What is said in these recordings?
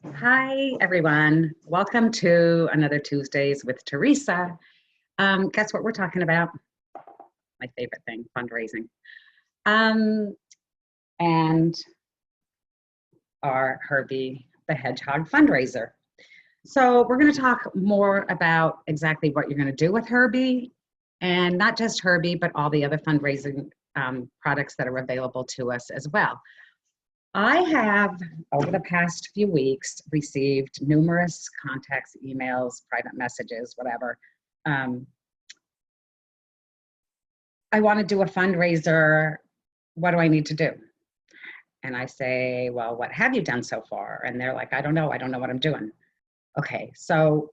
Hi, everyone. Welcome to another Tuesdays with Teresa. Guess what we're talking about? My favorite thing, fundraising. And our Herbie the Hedgehog fundraiser. So we're going to talk more about exactly what you're going to do with Herbie, and not just Herbie, but all the other fundraising products that are available to us as well. I have, over the past few weeks, received numerous contacts, emails, private messages, whatever. I want to do a fundraiser. What do I need to do? And I say, well, what have you done so far? And they're like, I don't know what I'm doing. Okay, so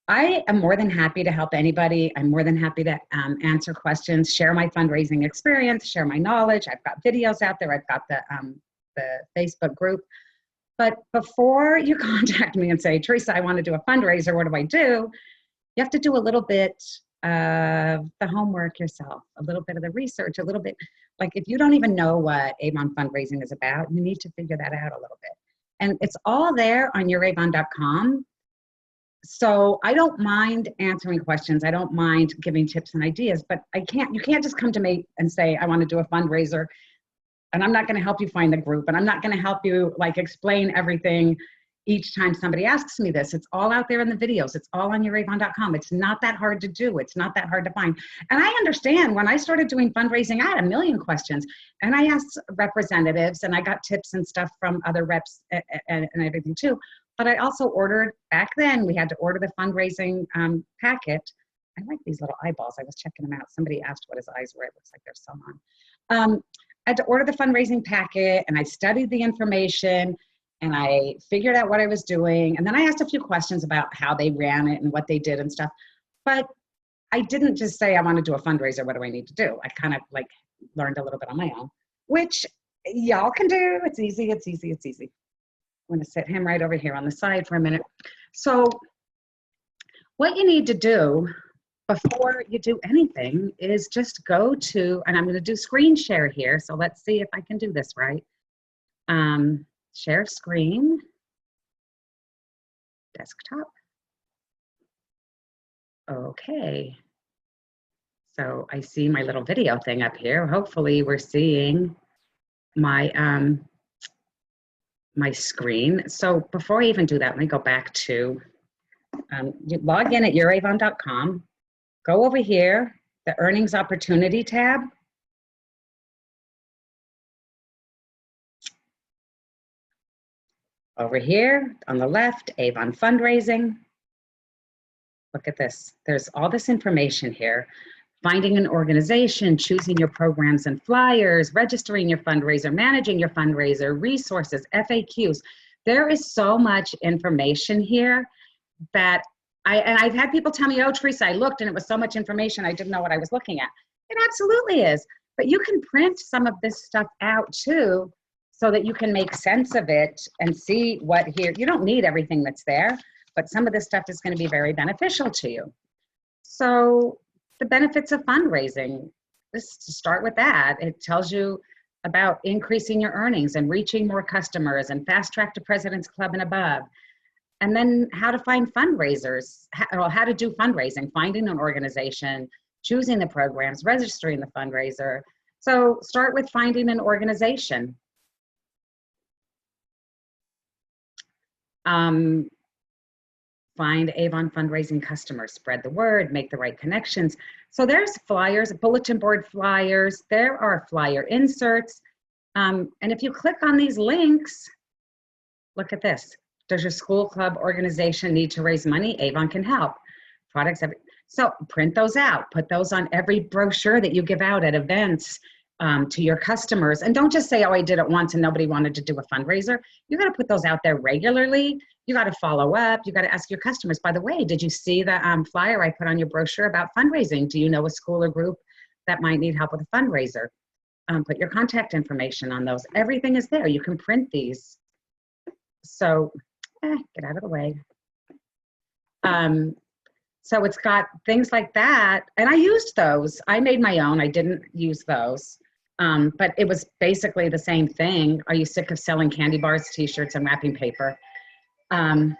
I am more than happy to help anybody. I'm more than happy to answer questions, share my fundraising experience, share my knowledge. I've got videos out there. I've got the Facebook group. But before you contact me and say, Teresa, I want to do a fundraiser, what do I do? You have to do a little bit of the homework yourself, a little bit of the research, a little bit, like if you don't even know what AVON fundraising is about, you need to figure that out a little bit. And it's all there on youravon.com. So I don't mind answering questions. I don't mind giving tips and ideas, but you can't just come to me and say, I want to do a fundraiser, and I'm not going to help you find the group, and I'm not going to help you like explain everything each time somebody asks me this. It's all out there in the videos. It's all on youravon.com. It's not that hard to do. It's not that hard to find. And I understand when I started doing fundraising, I had a million questions, and I asked representatives, and I got tips and stuff from other reps and everything too. But I also ordered, back then we had to order the fundraising packet. I like these little eyeballs. I was checking them out. Somebody asked what his eyes were. It looks like they're sewn on. I had to order the fundraising packet, and I studied the information, and I figured out what I was doing. And then I asked a few questions about how they ran it and what they did and stuff. But I didn't just say, I want to do a fundraiser. What do I need to do? I kind of like learned a little bit on my own, which y'all can do. It's easy. It's easy. It's easy. I'm going to sit him right over here on the side for a minute. So what you need to do before you do anything is just go to, and I'm going to do screen share here. So let's see if I can do this right. Share screen, desktop. Okay. So I see my little video thing up here. Hopefully we're seeing my, my screen. So before I even do that, let me go back to, you log in at youravon.com. Go over here, the Earnings Opportunity tab. Over here on the left, AVON Fundraising. Look at this. There's all this information here. Finding an organization, choosing your programs and flyers, registering your fundraiser, managing your fundraiser, resources, FAQs. There is so much information here that I've had people tell me, oh, Teresa, I looked and it was so much information, I didn't know what I was looking at. It absolutely is. But you can print some of this stuff out too, so that you can make sense of it and see what here. You don't need everything that's there, but some of this stuff is going to be very beneficial to you. So the benefits of fundraising, just to start with that, it tells you about increasing your earnings and reaching more customers and fast track to President's Club and above. And then how to find fundraisers, how to do fundraising, finding an organization, choosing the programs, registering the fundraiser. So start with finding an organization. Find AVON fundraising customers, spread the word, make the right connections. So there's flyers, bulletin board flyers, there are flyer inserts. And if you click on these links, look at this. Does your school, club, organization need to raise money? AVON can help. Products, so print those out. Put those on every brochure that you give out at events to your customers. And don't just say, oh, I did it once and nobody wanted to do a fundraiser. You got to put those out there regularly. You got to follow up. You got to ask your customers, by the way, did you see the flyer I put on your brochure about fundraising? Do you know a school or group that might need help with a fundraiser? Put your contact information on those. Everything is there. You can print these. So get out of the way. So it's got things like that. And I used those. I made my own. I didn't use those. But it was basically the same thing. Are you sick of selling candy bars, t-shirts, and wrapping paper? Um,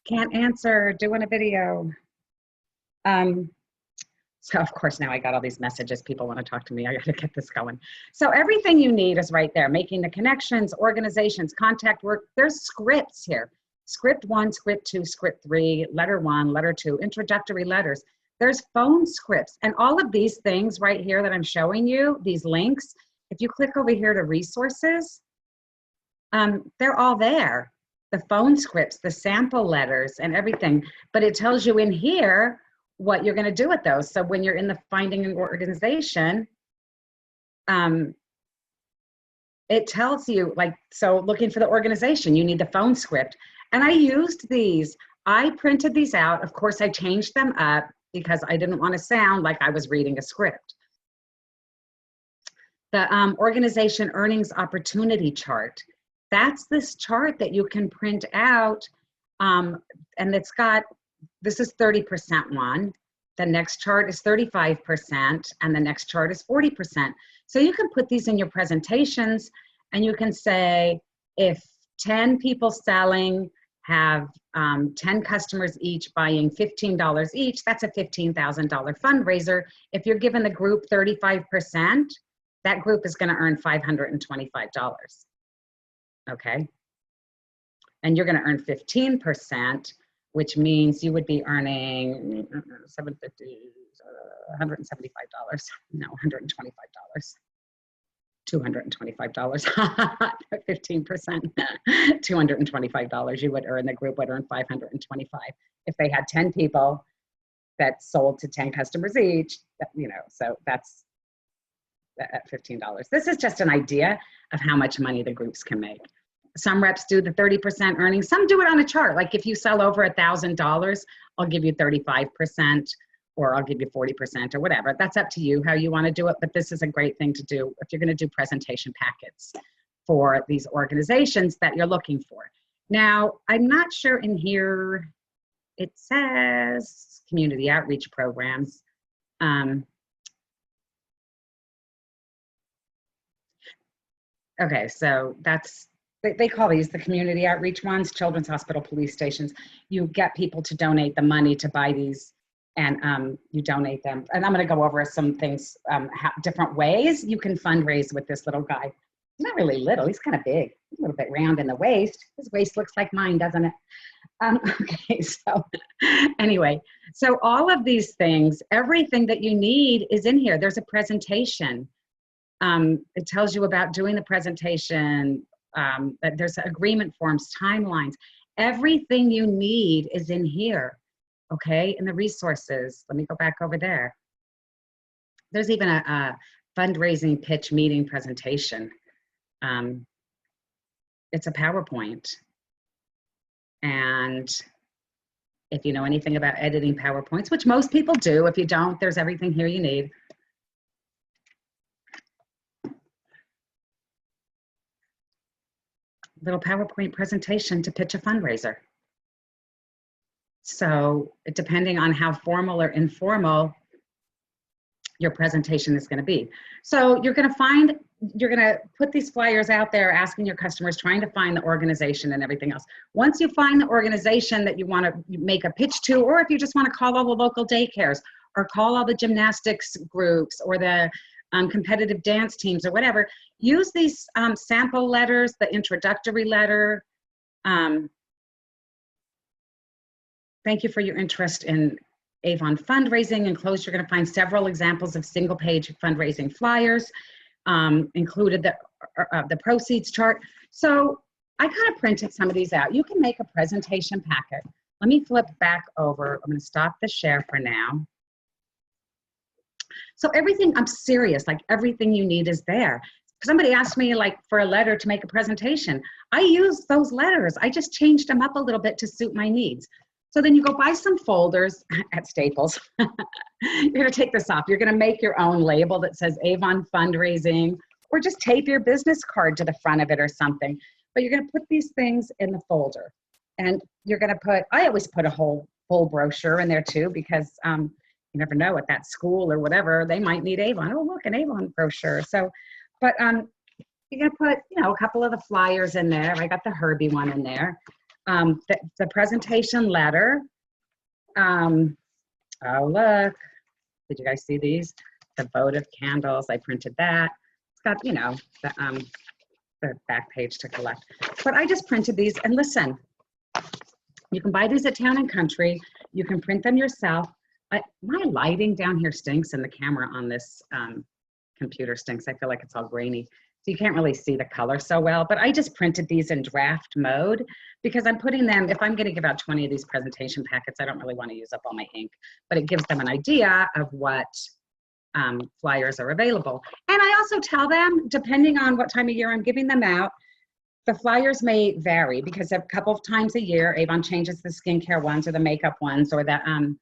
can't answer, doing a video. So of course now I got all these messages, people want to talk to me, I gotta get this going. So everything you need is right there, making the connections, organizations, contact work, there's scripts here. Script 1, script 2, script 3, letter 1, letter 2, introductory letters. There's phone scripts, and all of these things right here that I'm showing you, these links, if you click over here to resources, they're all there. The phone scripts, the sample letters and everything, but it tells you in here what you're gonna do with those. So when you're in the finding an organization, it tells you, like, so looking for the organization, you need the phone script. And I used these, I printed these out. Of course, I changed them up because I didn't want to sound like I was reading a script. The organization earnings opportunity chart. That's this chart that you can print out, and it's got, this is 30% one, the next chart is 35%, and the next chart is 40%. So you can put these in your presentations, and you can say, if 10 people selling have 10 customers each buying $15 each, that's a $15,000 fundraiser. If you're giving the group 35%, that group is gonna earn $525, okay? And you're gonna earn 15%, which means you would be earning $750, $175, no, $125. $225, 15%, $225 you would earn, the group would earn $525. If they had 10 people that sold to 10 customers each, you know, so that's at $15. This is just an idea of how much money the groups can make. Some reps do the 30% earnings, some do it on a chart. Like if you sell over $1,000, I'll give you 35%, or I'll give you 40% or whatever. That's up to you how you want to do it, but this is a great thing to do if you're going to do presentation packets for these organizations that you're looking for. Now, I'm not sure in here, it says community outreach programs. Okay, so that's, they call these the community outreach ones, children's hospital, police stations. You get people to donate the money to buy these, and you donate them. And I'm gonna go over some things, different ways you can fundraise with this little guy. He's not really little, he's kind of big, a little bit round in the waist. His waist looks like mine, doesn't it? Okay, so anyway, so all of these things, everything that you need is in here. There's a presentation. It tells you about doing the presentation, that there's agreement forms, timelines. Everything you need is in here. Okay, and the resources, let me go back over there. There's even a fundraising pitch meeting presentation. It's a PowerPoint. And if you know anything about editing PowerPoints, which most people do, if you don't, there's everything here you need. Little PowerPoint presentation to pitch a fundraiser. So depending on how formal or informal your presentation is going to be. So you're going to put these flyers out there asking your customers, trying to find the organization and everything else. Once you find the organization that you want to make a pitch to, or if you just want to call all the local daycares or call all the gymnastics groups or the competitive dance teams or whatever, use these sample letters, the introductory letter. Thank you for your interest in AVON fundraising. Enclosed, you're going to find several examples of single-page fundraising flyers, included the proceeds chart. So I kind of printed some of these out. You can make a presentation packet. Let me flip back over. I'm going to stop the share for now. So everything, I'm serious, like everything you need is there. Somebody asked me like for a letter to make a presentation. I used those letters. I just changed them up a little bit to suit my needs. So then you go buy some folders at Staples. You're gonna take this off. You're gonna make your own label that says AVON fundraising, or just tape your business card to the front of it or something. But you're gonna put these things in the folder. And you're gonna put, I always put a whole full brochure in there too, because you never know at that school or whatever, they might need AVON. Oh, look, an AVON brochure. So, but you're going to put, you know, a couple of the flyers in there. I got the Herbie one in there. The presentation letter. Oh, look. Did you guys see these? The votive candles. I printed that. It's got, you know, the back page to collect. But I just printed these. And listen, you can buy these at Town and Country. You can print them yourself. My lighting down here stinks, and the camera on this computer stinks. I feel like it's all grainy. So you can't really see the color so well, but I just printed these in draft mode because I'm putting them, if I'm going to give out 20 of these presentation packets, I don't really want to use up all my ink, but it gives them an idea of what flyers are available. And I also tell them, depending on what time of year I'm giving them out, the flyers may vary because a couple of times a year, Avon changes the skincare ones or the makeup ones or the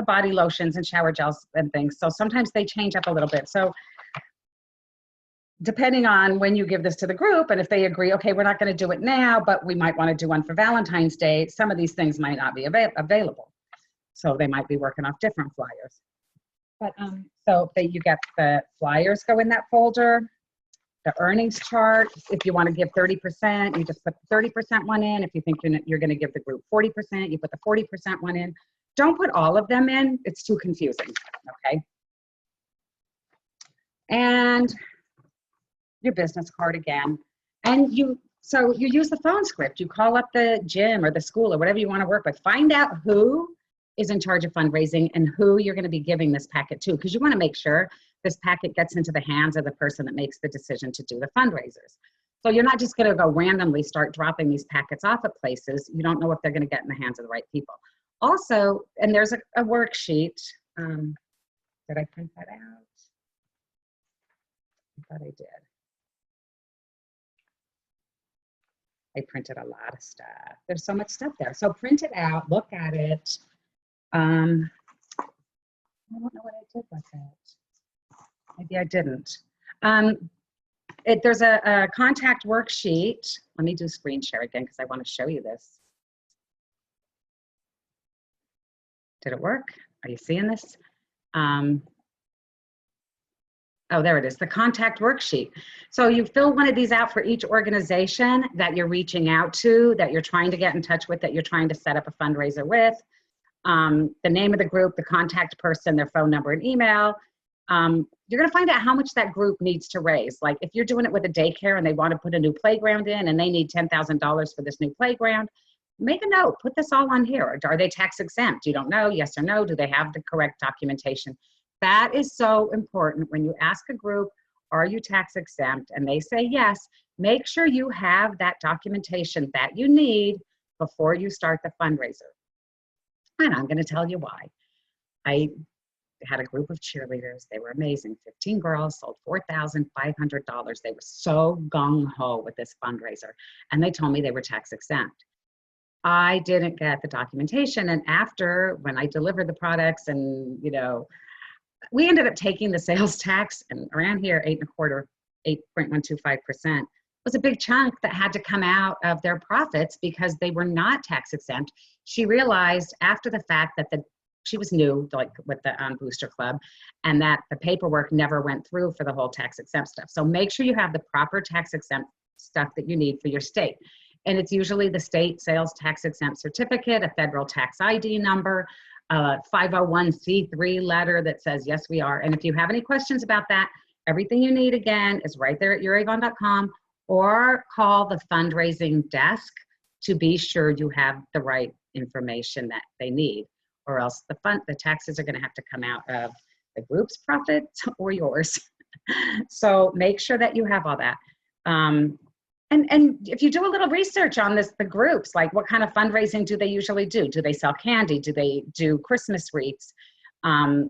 body lotions and shower gels and things. So sometimes they change up a little bit. So depending on when you give this to the group, and if they agree, okay, we're not going to do it now, but we might want to do one for Valentine's Day, some of these things might not be available. So they might be working off different flyers. But so that you get the flyers go in that folder, the earnings chart. If you want to give 30%, you just put the 30% one in. If you think you're going to give the group 40%, you put the 40% one in. Don't put all of them in. It's too confusing, okay? And your business card again. And so you use the phone script. You call up the gym or the school or whatever you want to work with. Find out who is in charge of fundraising and who you're going to be giving this packet to, because you want to make sure this packet gets into the hands of the person that makes the decision to do the fundraisers. So you're not just going to go randomly start dropping these packets off at places. You don't know if they're going to get in the hands of the right people. Also, and there's a worksheet. Did I print that out? I thought I did. I printed a lot of stuff. There's so much stuff there. So print it out, look at it. I don't know what I did with it. Maybe I didn't. There's a contact worksheet. Let me do screen share again because I want to show you this. Did it work? Are you seeing this? Oh, there it is, the contact worksheet. So you fill one of these out for each organization that you're reaching out to, that you're trying to get in touch with, that you're trying to set up a fundraiser with. The name of the group, the contact person, their phone number and email. You're gonna find out how much that group needs to raise. Like if you're doing it with a daycare and they want to put a new playground in and they need $10,000 for this new playground, make a note, put this all on here. Are they tax exempt? You don't know, yes or no? Do they have the correct documentation? That is so important. When you ask a group, are you tax exempt? And they say yes, make sure you have that documentation that you need before you start the fundraiser. And I'm gonna tell you why. I had a group of cheerleaders. They were amazing. 15 girls, sold $4,500. They were so gung-ho with this fundraiser. And they told me they were tax exempt. I didn't get the documentation. And after, when I delivered the products and, you know, we ended up taking the sales tax, and around here, 8.125% was a big chunk that had to come out of their profits because they were not tax exempt. She realized after the fact that she was new, like with the Booster Club, and that the paperwork never went through for the whole tax exempt stuff. So make sure you have the proper tax exempt stuff that you need for your state. And it's usually the state sales tax exempt certificate, a federal tax ID number, a 501c3 letter that says, yes, we are. And if you have any questions about that, everything you need, again, is right there at youravon.com, or call the fundraising desk to be sure you have the right information that they need, or else the taxes are gonna have to come out of the group's profits or yours. So make sure that you have all that. And if you do a little research on this, the groups, like what kind of fundraising do they usually do? Do they sell candy? Do they do Christmas wreaths? And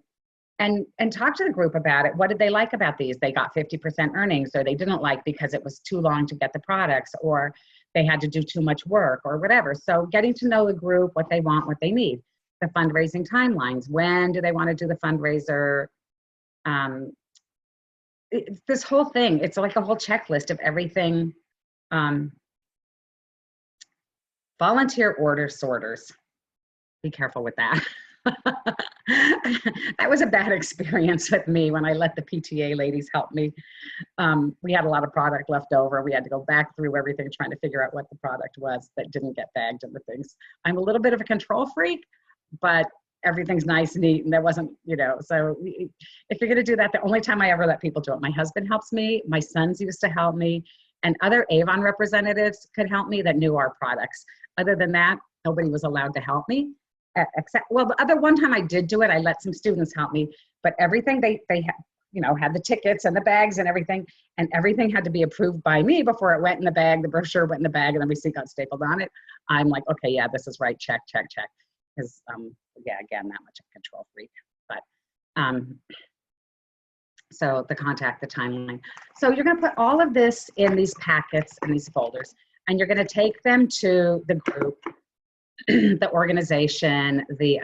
talk to the group about it. What did they like about these? They got 50% earnings, or they didn't like because it was too long to get the products, or they had to do too much work, or whatever. So getting to know the group, what they want, what they need. The fundraising timelines. When do they want to do the fundraiser? This whole thing, it's like a whole checklist of everything. Volunteer order sorters. Be careful with that. That was a bad experience with me when I let the PTA ladies help me. We had a lot of product left over. We had to go back through everything trying to figure out what the product was that didn't get bagged into things. I'm a little bit of a control freak, but everything's nice and neat, and there wasn't, you know, so if you're gonna do that, the only time I ever let people do it, my husband helps me, my sons used to help me, and other Avon representatives could help me that knew our products. Other than that, nobody was allowed to help me. Except, well, the other one time I did do it, I let some students help me, but everything they you know, had the tickets and the bags and everything had to be approved by me before it went in the bag. The brochure went in the bag and the receipt got stapled on it. I'm like, okay, yeah, this is right. Check, check, check. Because, yeah, again, that much of a control freak. But so the contact, the timeline. So you're going to put all of this in these packets and these folders, and you're going to take them to the group, the organization, the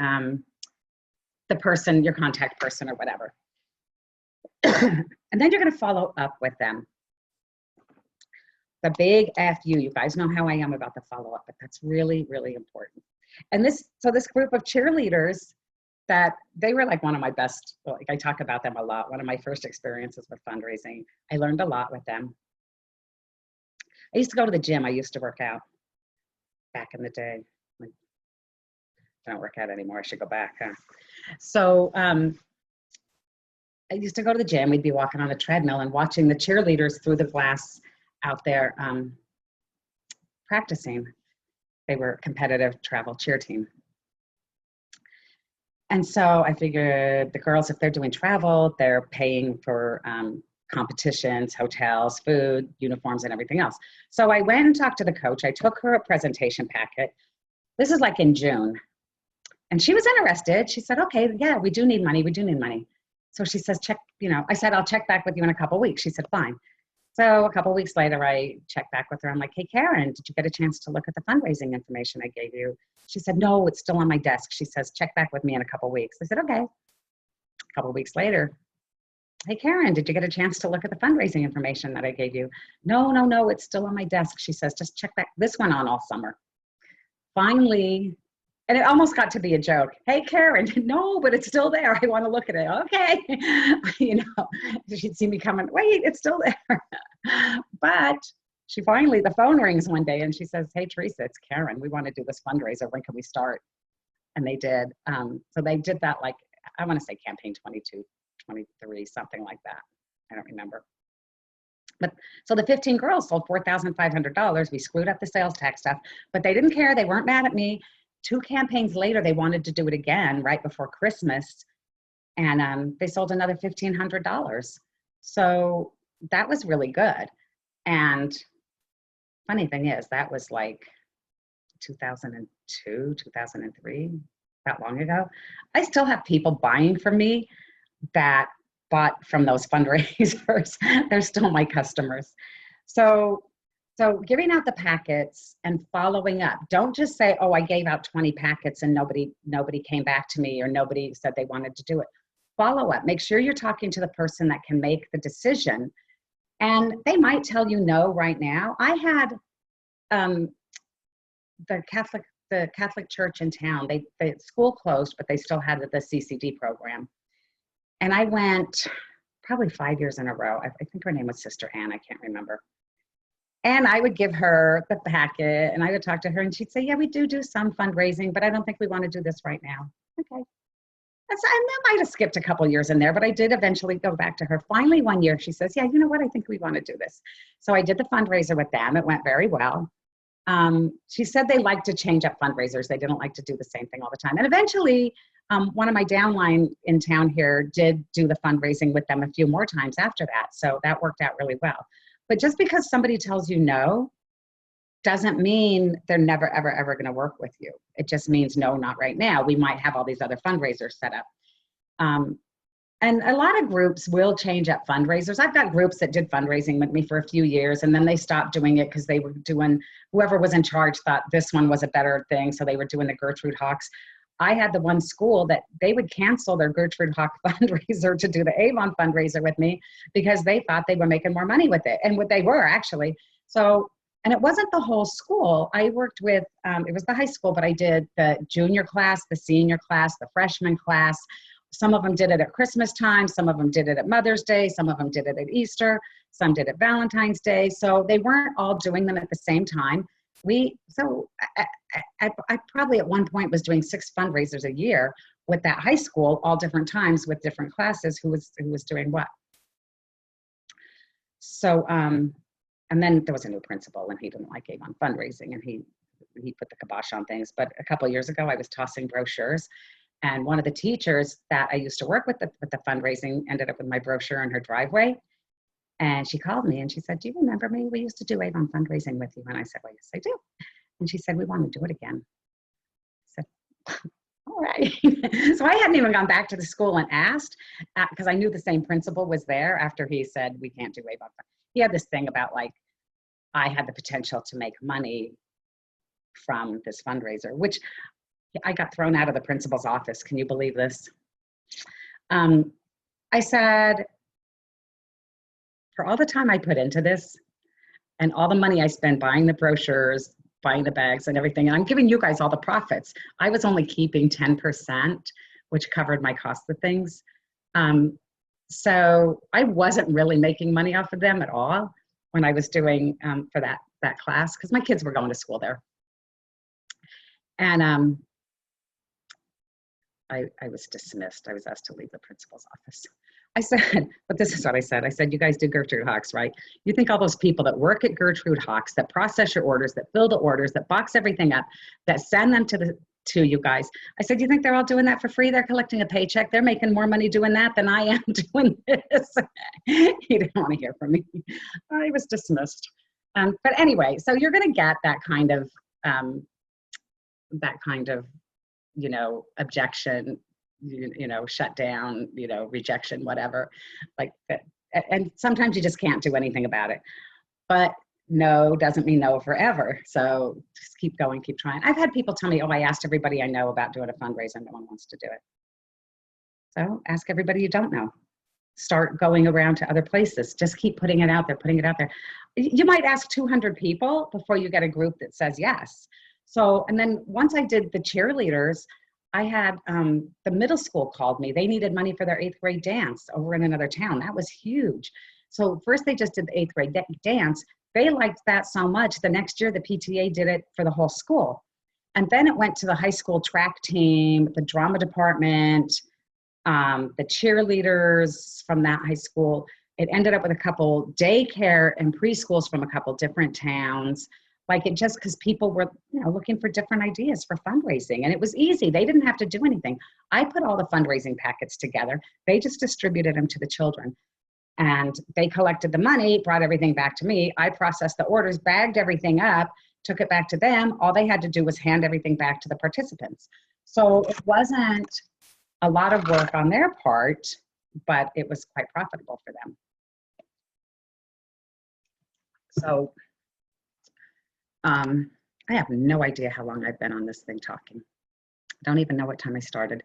person, your contact person or whatever. And then you're going to follow up with them. The big FU, you guys know how I am about the follow-up, but that's really, really important. And this group of cheerleaders, that they were like one of my best, like I talk about them a lot, one of my first experiences with fundraising. I learned a lot with them. I used to go to the gym. I used to work out back in the day. I don't work out anymore. I should go back. Huh? So I used to go to the gym. We'd be walking on the treadmill and watching the cheerleaders through the glass out there practicing. They were a competitive travel cheer team. And so I figured the girls, if they're doing travel, they're paying for competitions, hotels, food, uniforms, and everything else. So I went and talked to the coach. I took her a presentation packet. This is like in June. And she was interested. She said, okay, yeah, we do need money. We do need money. So she says, check, you know, I said, I'll check back with you in a couple of weeks. She said, fine. So a couple of weeks later, I checked back with her. I'm like, hey, Karen, did you get a chance to look at the fundraising information I gave you? She said, no, it's still on my desk. She says, check back with me in a couple of weeks. I said, okay. A couple of weeks later, hey, Karen, did you get a chance to look at the fundraising information that I gave you? No, it's still on my desk. She says, just check back. This went on all summer. Finally, and it almost got to be a joke. Hey, Karen, no, but it's still there. I want to look at it. Okay. You know, she'd see me coming, wait, it's still there. But she finally, the phone rings one day and she says, hey, Teresa, it's Karen. We want to do this fundraiser. When can we start? And they did. So they did that, like, I want to say campaign 22, 23, something like that. I don't remember. But so the 15 girls sold $4,500. We screwed up the sales tax stuff, but they didn't care. They weren't mad at me. 2 campaigns later, they wanted to do it again right before Christmas. And they sold another $1,500. So that was really good. And funny thing is, that was like 2002, 2003, that long ago. I still have people buying from me that bought from those fundraisers. They're still my customers. So giving out the packets and following up. Don't just say, oh, I gave out 20 packets and nobody came back to me or nobody said they wanted to do it. Follow up. Make sure you're talking to the person that can make the decision. And they might tell you no right now. I had the Catholic church in town. The school closed, but they still had the CCD program. And I went probably 5 years in a row. I think her name was Sister Ann. I can't remember. And I would give her the packet and I would talk to her and she'd say, yeah, we do some fundraising, but I don't think we want to do this right now. Okay. I might have skipped a couple years in there, but I did eventually go back to her. Finally, one year, she says, yeah, you know what? I think we want to do this. So I did the fundraiser with them. It went very well. She said they like to change up fundraisers. They didn't like to do the same thing all the time. And eventually, one of my downline in town here did do the fundraising with them a few more times after that. So that worked out really well. But just because somebody tells you no, doesn't mean they're never, ever, ever going to work with you. It just means no, not right now. We might have all these other fundraisers set up. And a lot of groups will change up fundraisers. I've got groups that did fundraising with me for a few years and then they stopped doing it because they were doing, whoever was in charge thought this one was a better thing. So they were doing the Gertrude Hawks. I had the one school that they would cancel their Gertrude Hawk fundraiser to do the Avon fundraiser with me because they thought they were making more money with it. And what they were actually. So, And it wasn't the whole school. I worked with, it was the high school, but I did the junior class, the senior class, the freshman class. Some of them did it at Christmas time. Some of them did it at Mother's Day. Some of them did it at Easter. Some did it Valentine's Day. So they weren't all doing them at the same time. I probably at one point was doing 6 fundraisers a year with that high school, all different times with different classes, who was doing what. So, and then there was a new principal, and he didn't like AVON fundraising, and he put the kibosh on things. But a couple of years ago, I was tossing brochures, and one of the teachers that I used to work with the fundraising ended up with my brochure in her driveway. And she called me and she said, "Do you remember me? We used to do AVON fundraising with you." And I said, "Well, yes, I do." And she said, "We want to do it again." I said, "All right." So I hadn't even gone back to the school and asked, because I knew the same principal was there after he said, "We can't do AVON." He had this thing about, like, I had the potential to make money from this fundraiser, which I got thrown out of the principal's office. Can you believe this? I said, for all the time I put into this and all the money I spent buying the brochures, buying the bags and everything, and I'm giving you guys all the profits, I was only keeping 10%, which covered my cost of things. So I wasn't really making money off of them at all when I was doing for that class, because my kids were going to school there. And I was dismissed. I was asked to leave the principal's office. I said, but this is what I said. I said, "You guys do Gertrude Hawks, right? You think all those people that work at Gertrude Hawks, that process your orders, that fill the orders, that box everything up, that send them to you guys," I said, "You think they're all doing that for free? They're collecting a paycheck. They're making more money doing that than I am doing this." He didn't want to hear from me. I was dismissed. But anyway, so you're going to get that kind of, objection, shut down, rejection, whatever, like that. And sometimes you just can't do anything about it. But no doesn't mean no forever. So just keep going, keep trying. I've had people tell me, "Oh, I asked everybody I know about doing a fundraiser, no one wants to do it." So ask everybody you don't know. Start going around to other places. Just keep putting it out there, putting it out there. You might ask 200 people before you get a group that says yes. So, and then once I did the cheerleaders, I had the middle school called me. They needed money for their 8th grade dance over in another town. That was huge. So first they just did the 8th grade dance. They liked that so much. The next year, the PTA did it for the whole school. And then it went to the high school track team, the drama department, the cheerleaders from that high school. It ended up with a couple daycare and preschools from a couple different towns. Like, it just, because people were, looking for different ideas for fundraising, and it was easy. They didn't have to do anything. I put all the fundraising packets together. They just distributed them to the children, and they collected the money, brought everything back to me. I processed the orders, bagged everything up, took it back to them. All they had to do was hand everything back to the participants. So it wasn't a lot of work on their part, but it was quite profitable for them. So I have no idea how long I've been on this thing talking. I don't even know what time I started.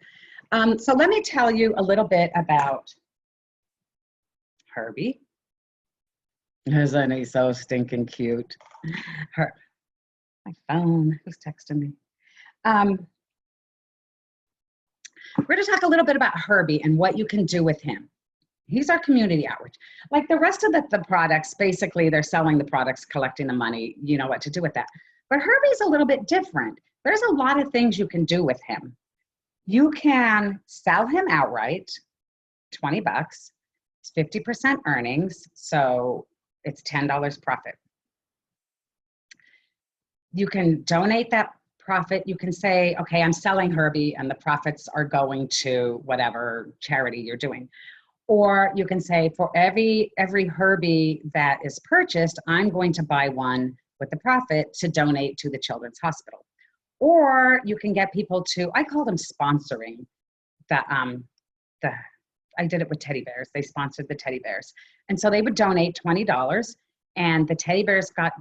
So let me tell you a little bit about Herbie. Isn't he so stinking cute? My phone, who's texting me? We're going to talk a little bit about Herbie and what you can do with him. He's our community outreach. Like the rest of the products, basically they're selling the products, collecting the money, you know what to do with that. But Herbie's a little bit different. There's a lot of things you can do with him. You can sell him outright, 20 bucks. It's 50% earnings, so it's $10 profit. You can donate that profit. You can say, okay, I'm selling Herbie and the profits are going to whatever charity you're doing. Or you can say, for every Herbie that is purchased, I'm going to buy one with the profit to donate to the Children's Hospital. Or you can get people to, I call them sponsoring. I did it with teddy bears. They sponsored the teddy bears. And so they would donate $20 and the teddy bears got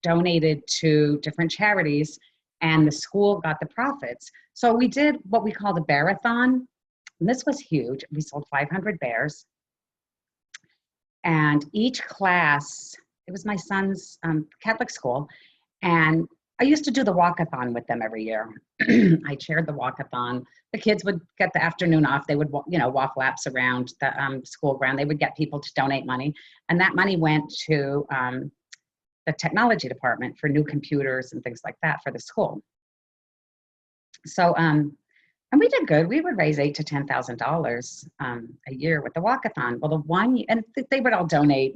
donated to different charities and the school got the profits. So we did what we called a bear-a-thon. And this was huge. We sold 500 bears. And each class it was my son's Catholic school, and I used to do the walkathon with them every year. I chaired the walkathon. The kids would get the afternoon off. They would, walk laps around the school ground. They would get people to donate money, and that money went to the technology department for new computers and things like that for the school. So, and we did good. We would raise $8,000 to $10,000 a year with the walkathon. Well, and they would all donate,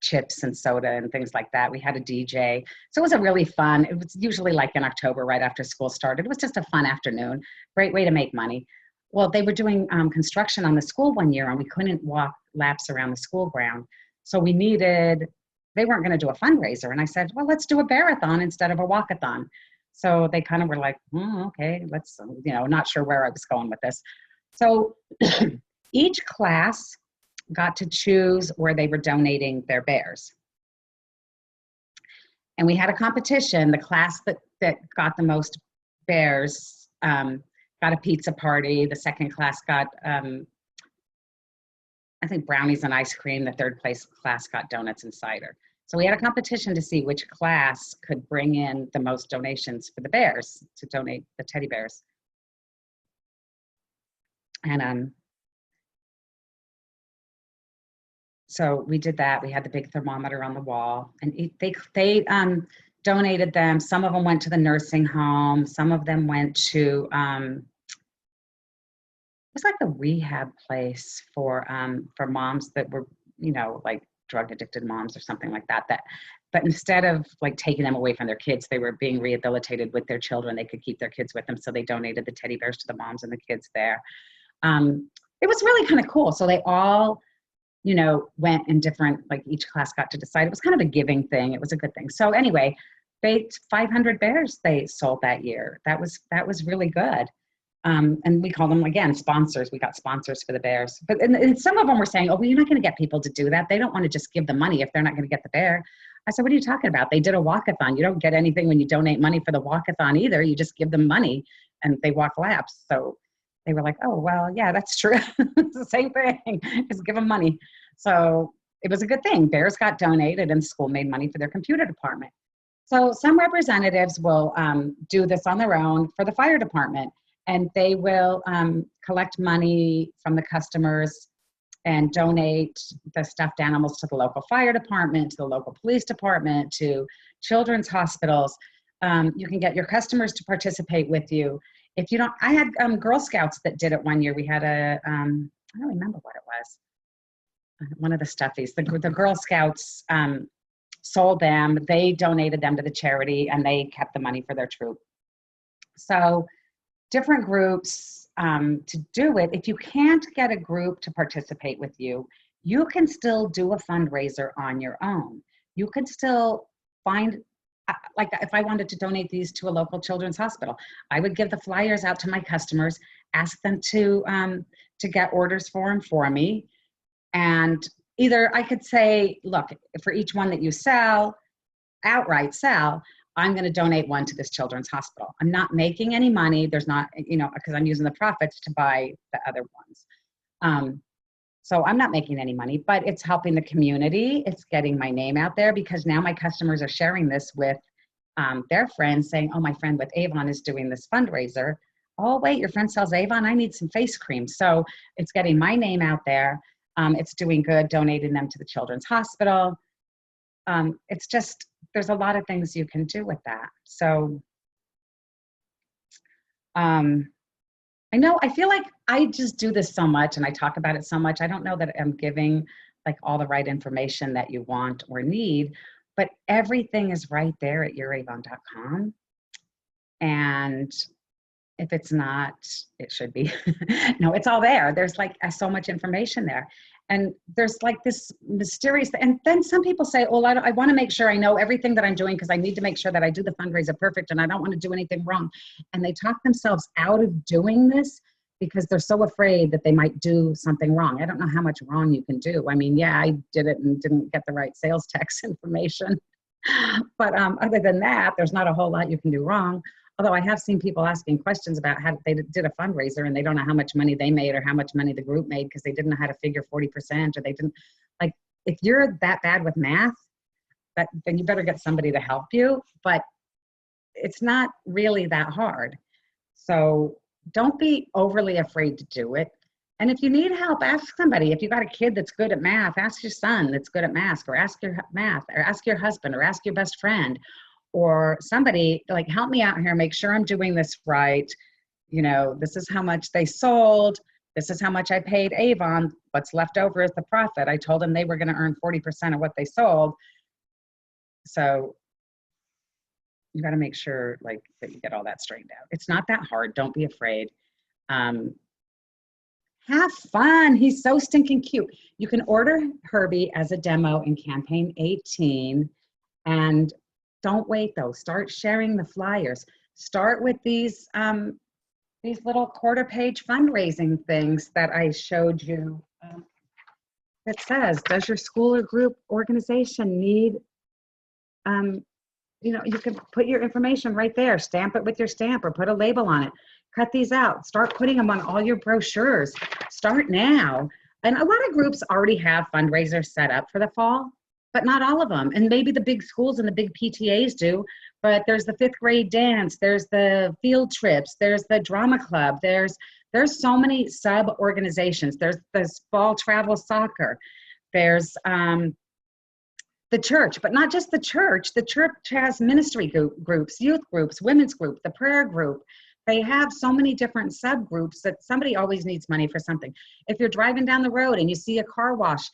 chips and soda and things like that. We had a DJ. So it was a really fun, it was usually like in October, right after school started. It was just a fun afternoon, great way to make money. Well, they were doing construction on the school one year, and we couldn't walk laps around the school ground. So they weren't going to do a fundraiser. And I said, well, let's do a bearathon instead of a walkathon. So they kind of were like, okay, let's, not sure where I was going with this. So each class got to choose where they were donating their bears. And we had a competition. The class that got the most bears got a pizza party. The second class got, I think, brownies and ice cream. The third place class got donuts and cider. So we had a competition to see which class could bring in the most donations for the bears, to donate the teddy bears. And so we did that. We had the big thermometer on the wall, and they donated them. Some of them went to the nursing home. Some of them went to, it was like a rehab place for moms that were, like drug addicted moms or something like that. But instead of like taking them away from their kids, they were being rehabilitated with their children. They could keep their kids with them. So they donated the teddy bears to the moms and the kids there. It was really kind of cool. So they all, went in different, like each class got to decide. It was kind of a giving thing. It was a good thing. So anyway, 500 bears they sold that year. That was really good. And we call them, again, sponsors. We got sponsors for the bears. But and some of them were saying, oh, well, you're not going to get people to do that. They don't want to just give the money if they're not going to get the bear. I said, what are you talking about? They did a walkathon. You don't get anything when you donate money for the walkathon either. You just give them money and they walk laps. So they were like, oh, well, yeah, that's true. It's the same thing. Just give them money. So it was a good thing. Bears got donated and the school made money for their computer department. So some representatives will do this on their own for the fire department. And they will collect money from the customers and donate the stuffed animals to the local fire department, to the local police department, to children's hospitals. You can get your customers to participate with you. If you don't, I had Girl Scouts that did it one year. We had I don't remember what it was. One of the stuffies. The Girl Scouts sold them. They donated them to the charity, and they kept the money for their troop. So different groups to do it. If you can't get a group to participate with you, you can still do a fundraiser on your own. You can still find, like if I wanted to donate these to a local children's hospital, I would give the flyers out to my customers, ask them to get orders for them for me. And either I could say, look, for each one that you outright sell, I'm going to donate one to this children's hospital. I'm not making any money. There's not, because I'm using the profits to buy the other ones. So I'm not making any money, but it's helping the community. It's getting my name out there, because now my customers are sharing this with their friends, saying, oh, my friend with Avon is doing this fundraiser. Oh, wait, your friend sells Avon? I need some face cream. So it's getting my name out there. It's doing good, donating them to the children's hospital. It's just, there's a lot of things you can do with that. So I feel like I just do this so much and I talk about it so much. I don't know that I'm giving like all the right information that you want or need, but everything is right there at youravon.com. And if it's not, it should be. No, it's all there. There's like so much information there. And there's like this mysterious, and then some people say, oh, I want to make sure I know everything that I'm doing because I need to make sure that I do the fundraiser perfect and I don't want to do anything wrong. And they talk themselves out of doing this because they're so afraid that they might do something wrong. I don't know how much wrong you can do. I mean, yeah, I did it and didn't get the right sales tax information. But other than that, there's not a whole lot you can do wrong. Although I have seen people asking questions about how they did a fundraiser and they don't know how much money they made or how much money the group made because they didn't know how to figure 40% or they didn't, like, if you're that bad with math, then you better get somebody to help you, but it's not really that hard. So don't be overly afraid to do it. And if you need help, ask somebody. If you got a kid that's good at math, ask your son that's good at math, or ask your husband, or ask your best friend, or somebody, like, help me out here, make sure I'm doing this right. You know, this is how much they sold. This is how much I paid Avon. What's left over is the profit. I told them they were going to earn 40% of what they sold. So you got to make sure, like, that you get all that straightened out. It's not that hard. Don't be afraid. Have fun. He's so stinking cute. You can order Herbie as a demo in campaign 18, and don't wait though. Start sharing the flyers. Start with these little quarter-page fundraising things that I showed you. That says, does your school or group organization need, you know, you can put your information right there, stamp it with your stamp or put a label on it. Cut these out, start putting them on all your brochures. Start now. And a lot of groups already have fundraisers set up for the fall, but not all of them. And maybe the big schools and the big PTAs do, but there's the 5th grade dance, there's the field trips, there's the drama club, there's so many sub organizations. There's this fall travel soccer, there's the church, but not just the church. The church has ministry groups, youth groups, women's group, the prayer group. They have so many different subgroups that somebody always needs money for something. If you're driving down the road and you see a car wash,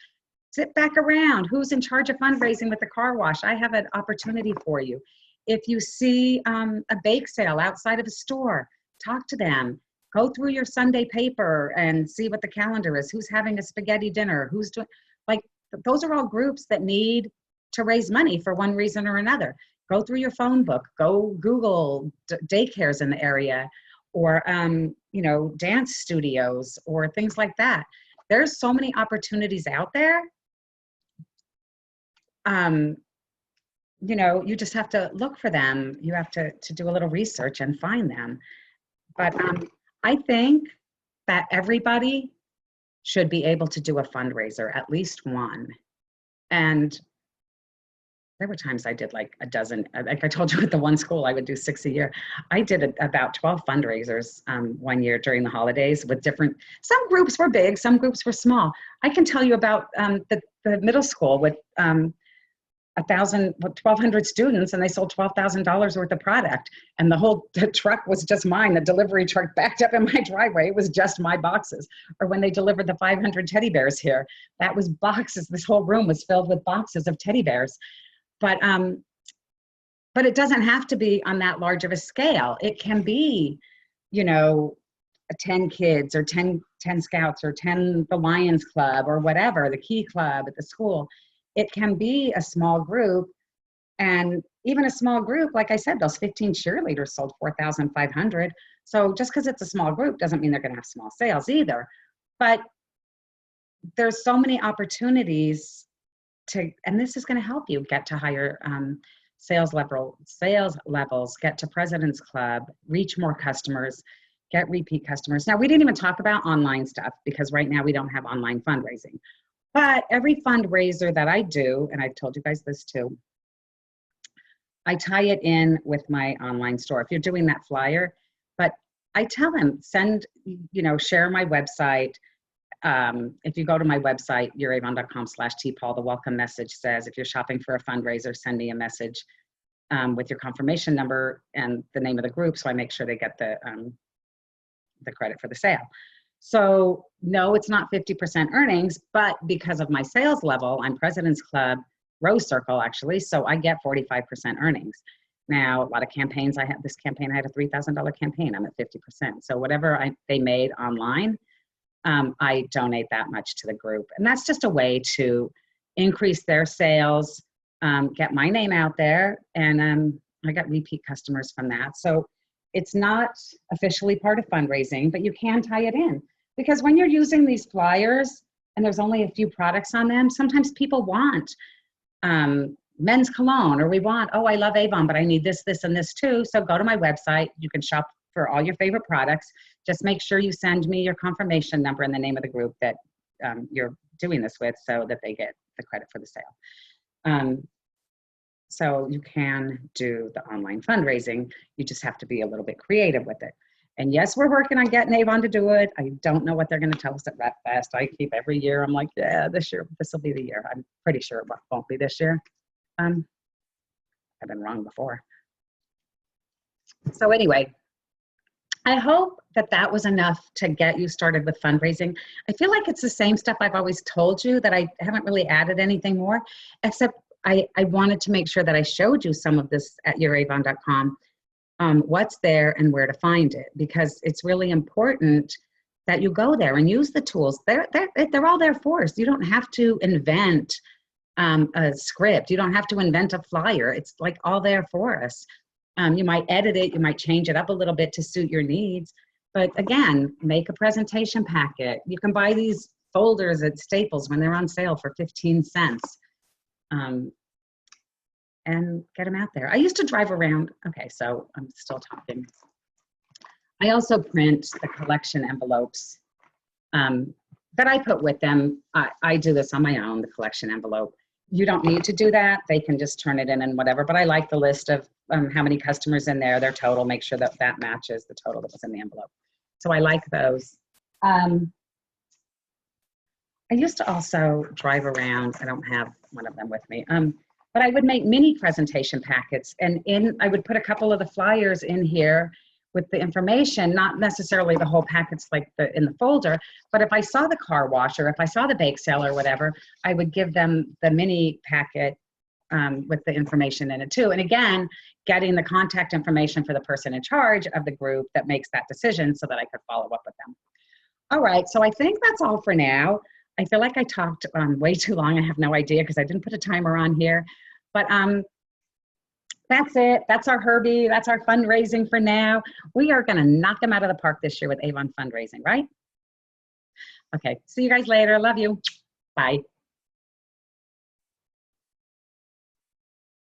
sit back around. Who's in charge of fundraising with the car wash? I have an opportunity for you. If you see a bake sale outside of a store, talk to them. Go through your Sunday paper and see what the calendar is. Who's having a spaghetti dinner? Who's doing, like, those are all groups that need to raise money for one reason or another. Go through your phone book, go Google daycares in the area, or you know, dance studios or things like that. There's so many opportunities out there. You know, you just have to look for them. You have to do a little research and find them. But I think that everybody should be able to do a fundraiser, at least one. And there were times I did like a dozen. Like I told you, at the one school, I would do 6 a year. I did about 12 fundraisers one year during the holidays with different, some groups were big, some groups were small. I can tell you about the middle school with 1,200 students, and they sold $12,000 worth of product. And the truck was just mine. The delivery truck backed up in my driveway. It was just my boxes. Or when they delivered the 500 teddy bears here, that was boxes. This whole room was filled with boxes of teddy bears. But it doesn't have to be on that large of a scale. It can be, you know, 10 kids or 10 scouts or 10 the Lions Club or whatever, the Key Club at the school. It can be a small group, and even a small group, like I said, those 15 cheerleaders sold 4,500. So just because it's a small group doesn't mean they're going to have small sales either. But there's so many opportunities and this is going to help you get to higher sales levels, get to President's Club, reach more customers, get repeat customers. Now, we didn't even talk about online stuff because right now we don't have online fundraising. But every fundraiser that I do, and I've told you guys this too, I tie it in with my online store. If you're doing that flyer, but I tell them, share my website. If you go to my website, youravon.com/tpaul, the welcome message says, if you're shopping for a fundraiser, send me a message with your confirmation number and the name of the group, so I make sure they get the credit for the sale. So no, it's not 50% earnings, but because of my sales level, I'm President's Club, Rose Circle actually, so I get 45% earnings. Now, a lot of campaigns, this campaign, I had a $3,000 campaign, I'm at 50%. So whatever they made online, I donate that much to the group. And that's just a way to increase their sales, get my name out there, and I got repeat customers from that. So it's not officially part of fundraising, but you can tie it in. Because when you're using these flyers and there's only a few products on them, sometimes people want men's cologne, or we want, oh, I love Avon, but I need this, this, and this too. So go to my website. You can shop for all your favorite products. Just make sure you send me your confirmation number and the name of the group that you're doing this with so that they get the credit for the sale. So you can do the online fundraising. You just have to be a little bit creative with it. And yes, we're working on getting Avon to do it. I don't know what they're going to tell us at Rep Fest. I keep every year, I'm like, yeah, this year, this will be the year. I'm pretty sure it won't be this year. I've been wrong before. So anyway, I hope that that was enough to get you started with fundraising. I feel like it's the same stuff I've always told you, that I haven't really added anything more, except I wanted to make sure that I showed you some of this at youravon.com, what's there and where to find it, because it's really important that you go there and use the tools. They're all there for us. You don't have to invent a script. You don't have to invent a flyer. It's like all there for us. You might edit it. You might change it up a little bit to suit your needs. But again, make a presentation packet. You can buy these folders at Staples when they're on sale for 15 cents. And get them out there. I used to drive around. Okay, so I'm still talking. I also print the collection envelopes that I put with them. I do this on my own, the collection envelope. You don't need to do that. They can just turn it in and whatever, but I like the list of how many customers in there, their total, make sure that that matches the total that was in the envelope. So I like those. I used to also drive around. I don't have one of them with me. But I would make mini presentation packets, and I would put a couple of the flyers in here with the information, not necessarily the whole packets like in the folder, but if I saw the car wash or if I saw the bake sale or whatever, I would give them the mini packet with the information in it too. And again, getting the contact information for the person in charge of the group that makes that decision so that I could follow up with them. All right, so I think that's all for now. I feel like I talked way too long. I have no idea because I didn't put a timer on here. But that's it. That's our Herbie. That's our fundraising for now. We are going to knock them out of the park this year with Avon fundraising, right? Okay. See you guys later. Love you. Bye.